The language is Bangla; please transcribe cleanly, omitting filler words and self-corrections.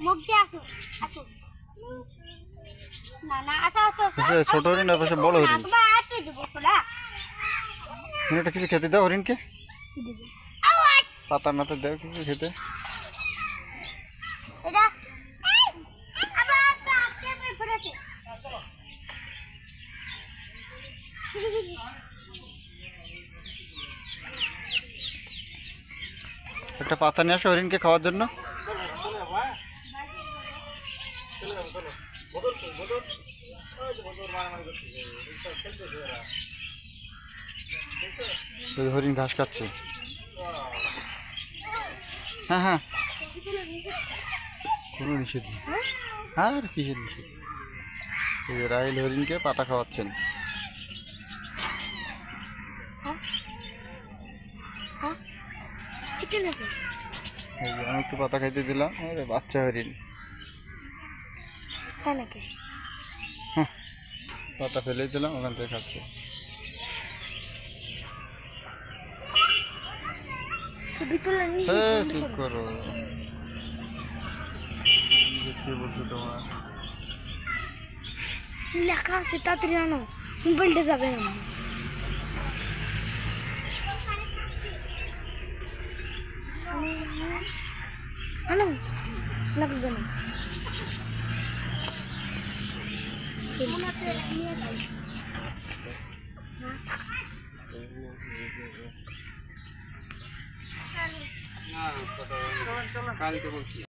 মুখ দিয়ে আসো আসো না না আসো আসো ছোট হরিণ আর পাশে বড় হরিণ। আসতে দেবো খোলা এটা কিছু খেতে দাও হরিণকে, পাতা নাতে দাও কিছু খেতে। এটা আবার আপনি পড়েছে একটা পাতা নিয়ে আসো হরিণকে খাওয়ার জন্য। হরিণ ঘাস খাচ্ছে। হ্যাঁ হ্যাঁ, কোনো নিষেধ নেই। আর কিসের নিষেধ? এই যে রাহিল হরিণকে পাতা খাওয়াচ্ছেন। এই যে আমি একটু পাতা খাইতে দিলাম, আরে বাচ্চা হরিণ পাতা ফেলে দিলাম, ওখান থেকে খাচ্ছে। ঠিক করো, কি বলছো তোমার? লেখা আছে তাড়াতাড়ি আনো, মোবাইলটা যাবে না। আনো লাগবে না। কালকে বলছি।